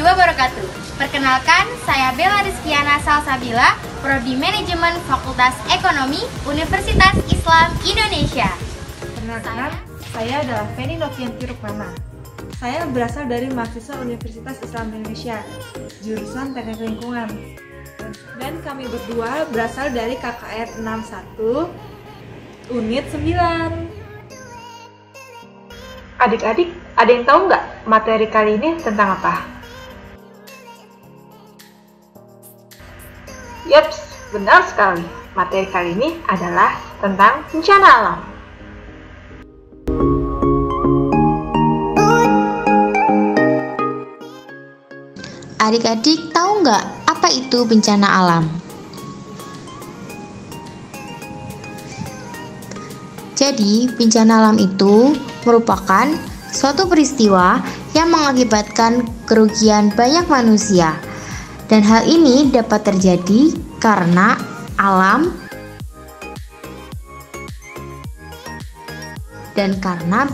wabarakatuh. Perkenalkan, saya Bella Rizkiana Salsabila, Prodi Manajemen Fakultas Ekonomi Universitas Islam Indonesia. Perkenalkan, saya adalah Feni Novianti Rukmana. Saya berasal dari mahasiswa Universitas Islam Indonesia, jurusan Teknik Lingkungan. Dan kami berdua berasal dari KKR 61, Unit 9. Adik-adik, ada yang tahu nggak materi kali ini tentang apa? Yaps, benar sekali. Materi kali ini adalah tentang bencana alam. Adik-adik tahu nggak apa itu bencana alam? Jadi, bencana alam itu merupakan suatu peristiwa yang mengakibatkan kerugian banyak manusia. Dan hal ini dapat terjadi karena alam dan karena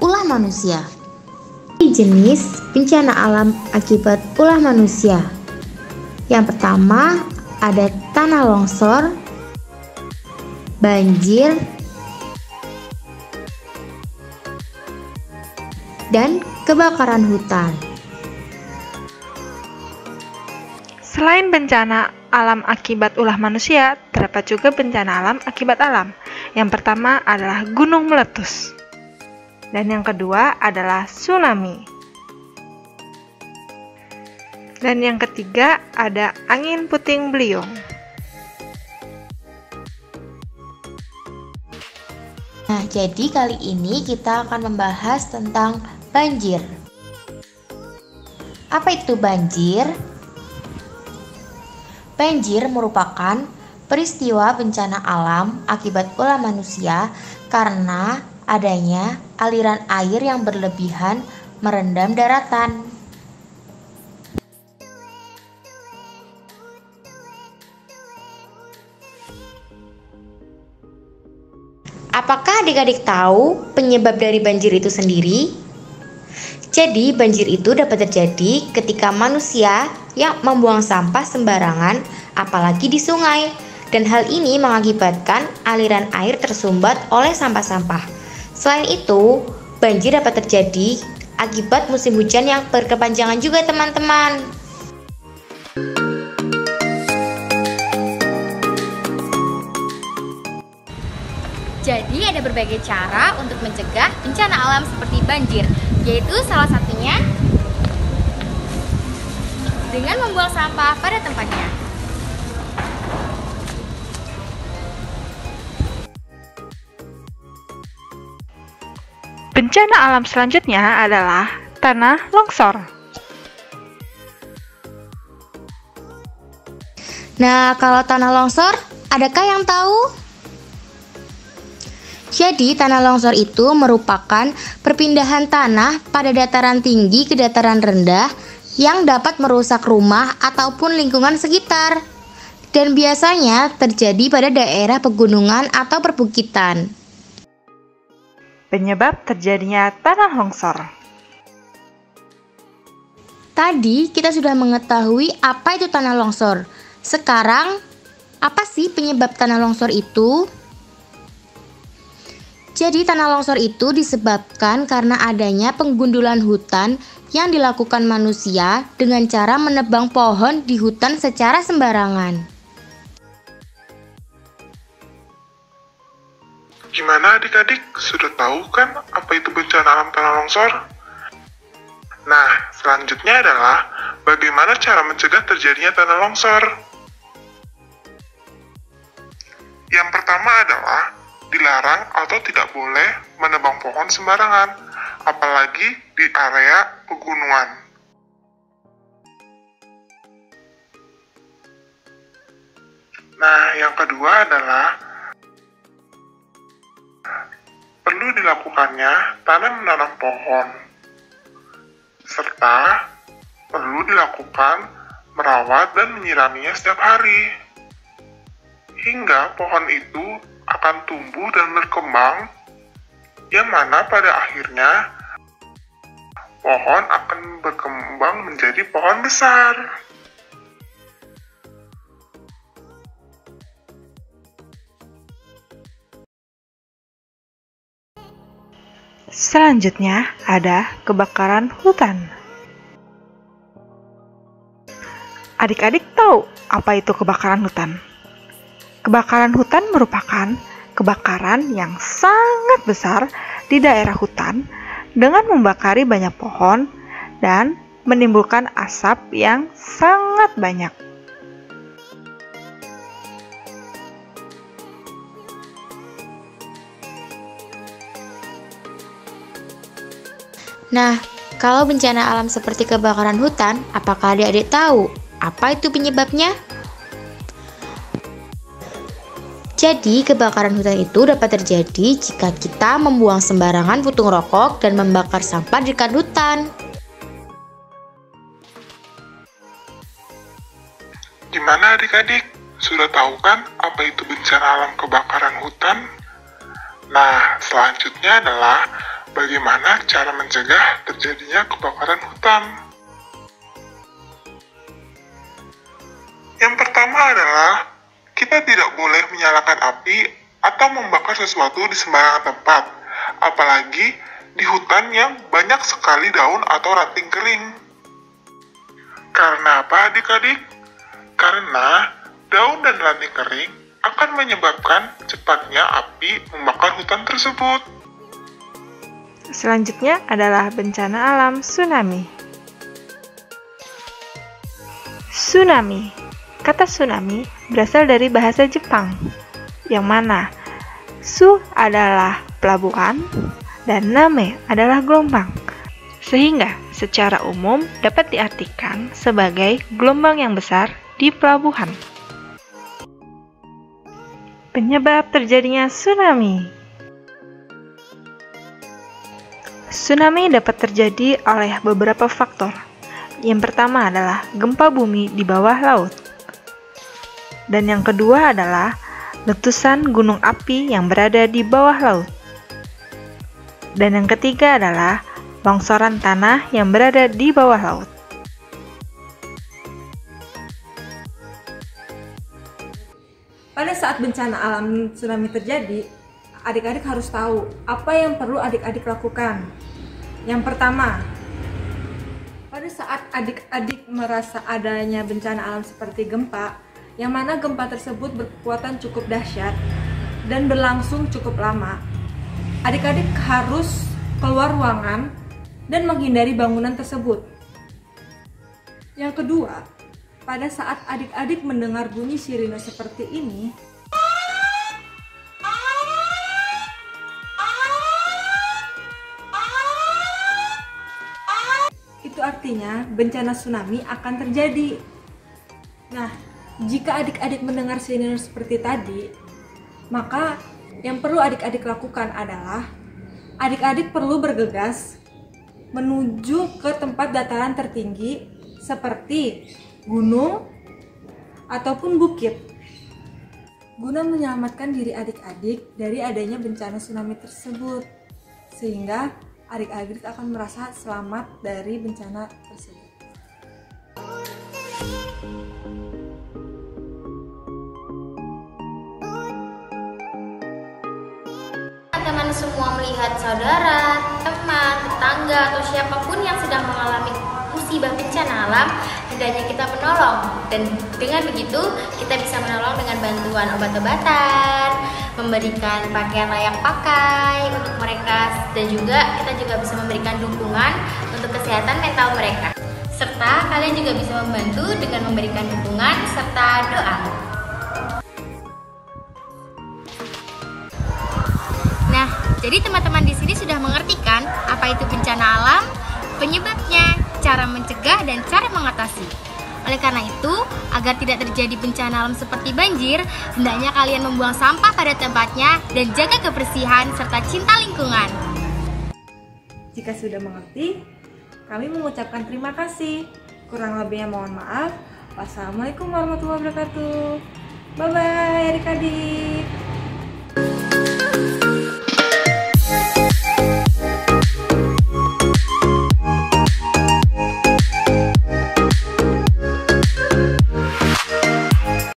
ulah manusia. Jenis bencana alam akibat ulah manusia. Yang pertama ada tanah longsor, banjir, dan kebakaran hutan. Selain bencana alam akibat ulah manusia, terdapat juga bencana alam akibat alam. Yang pertama adalah gunung meletus. Dan yang kedua adalah tsunami. Dan yang ketiga ada angin puting beliung. Nah, jadi kali ini kita akan membahas tentang banjir. Apa itu banjir? Banjir merupakan peristiwa bencana alam akibat ulah manusia karena adanya aliran air yang berlebihan merendam daratan. Apakah adik-adik tahu penyebab dari banjir itu sendiri? Jadi, banjir itu dapat terjadi ketika manusia yang membuang sampah sembarangan, apalagi di sungai. Dan hal ini mengakibatkan aliran air tersumbat oleh sampah-sampah. Selain itu, banjir dapat terjadi akibat musim hujan yang berkepanjangan juga, teman-teman. Jadi ada berbagai cara untuk mencegah bencana alam seperti banjir, yaitu salah satunya dengan membuang sampah pada tempatnya. Bencana alam selanjutnya adalah tanah longsor. Nah, kalau tanah longsor, adakah yang tahu? Jadi, tanah longsor itu merupakan perpindahan tanah pada dataran tinggi ke dataran rendah yang dapat merusak rumah ataupun lingkungan sekitar. Dan biasanya terjadi pada daerah pegunungan atau perbukitan. Penyebab terjadinya tanah longsor. Tadi kita sudah mengetahui apa itu tanah longsor. Sekarang, apa sih penyebab tanah longsor itu? Jadi tanah longsor itu disebabkan karena adanya penggundulan hutan yang dilakukan manusia dengan cara menebang pohon di hutan secara sembarangan. Gimana adik-adik? Sudah tahu kan apa itu bencana alam tanah longsor? Nah, selanjutnya adalah bagaimana cara mencegah terjadinya tanah longsor. Yang pertama adalah dilarang atau tidak boleh menebang pohon sembarangan, apalagi di area pegunungan. Nah, yang kedua adalah perlu dilakukannya tanam menanam pohon, serta perlu dilakukan merawat dan menyiraminya setiap hari, hingga pohon itu akan tumbuh dan berkembang, yang mana pada akhirnya pohon akan berkembang menjadi pohon besar. Selanjutnya ada kebakaran hutan. Adik-adik tahu apa itu kebakaran hutan? Kebakaran hutan merupakan kebakaran yang sangat besar di daerah hutan dengan membakari banyak pohon dan menimbulkan asap yang sangat banyak. Nah, kalau bencana alam seperti kebakaran hutan, apakah adik-adik tahu apa itu penyebabnya? Jadi, kebakaran hutan itu dapat terjadi jika kita membuang sembarangan puntung rokok dan membakar sampah di dekat hutan. Gimana adik-adik? Sudah tahu kan apa itu bencana alam kebakaran hutan? Nah, selanjutnya adalah bagaimana cara mencegah terjadinya kebakaran hutan. Yang pertama adalah kita tidak boleh menyalakan api atau membakar sesuatu di sembarangan tempat, apalagi di hutan yang banyak sekali daun atau ranting kering. Karena apa adik-adik? Karena daun dan ranting kering akan menyebabkan cepatnya api membakar hutan tersebut. Selanjutnya adalah bencana alam tsunami. Tsunami. Kata tsunami berasal dari bahasa Jepang, yang mana su adalah pelabuhan dan name adalah gelombang, sehingga secara umum dapat diartikan sebagai gelombang yang besar di pelabuhan. Penyebab terjadinya tsunami. Tsunami dapat terjadi oleh beberapa faktor. Yang pertama adalah gempa bumi di bawah laut. Dan yang kedua adalah letusan gunung api yang berada di bawah laut. Dan yang ketiga adalah longsoran tanah yang berada di bawah laut. Pada saat bencana alam tsunami terjadi, adik-adik harus tahu apa yang perlu adik-adik lakukan. Yang pertama, pada saat adik-adik merasa adanya bencana alam seperti gempa, yang mana gempa tersebut berkekuatan cukup dahsyat dan berlangsung cukup lama, adik-adik harus keluar ruangan dan menghindari bangunan tersebut. Yang kedua, pada saat adik-adik mendengar bunyi sirine seperti ini, itu artinya bencana tsunami akan terjadi. Nah, jika adik-adik mendengar sirine seperti tadi, maka yang perlu adik-adik lakukan adalah adik-adik perlu bergegas menuju ke tempat dataran tertinggi seperti gunung ataupun bukit, guna menyelamatkan diri adik-adik dari adanya bencana tsunami tersebut, sehingga adik-adik akan merasa selamat dari bencana tersebut. Teman-teman semua melihat saudara, teman, tetangga, atau siapapun yang sedang mengalami musibah bencana alam, hendaknya kita menolong. Dan dengan begitu, kita bisa menolong dengan bantuan obat-obatan, memberikan pakaian layak pakai untuk mereka, dan juga kita juga bisa memberikan dukungan untuk kesehatan mental mereka. Serta kalian juga bisa membantu dengan memberikan dukungan serta doa. Nah, jadi teman-teman di sini sudah mengerti kan apa itu bencana alam, penyebabnya, cara mencegah, dan cara mengatasi. Oleh karena itu, agar tidak terjadi bencana alam seperti banjir, hendaknya kalian membuang sampah pada tempatnya dan jaga kebersihan serta cinta lingkungan. Jika sudah mengerti, kami mengucapkan terima kasih. Kurang lebihnya mohon maaf. Wassalamualaikum warahmatullahi wabarakatuh. Bye-bye adik-adik.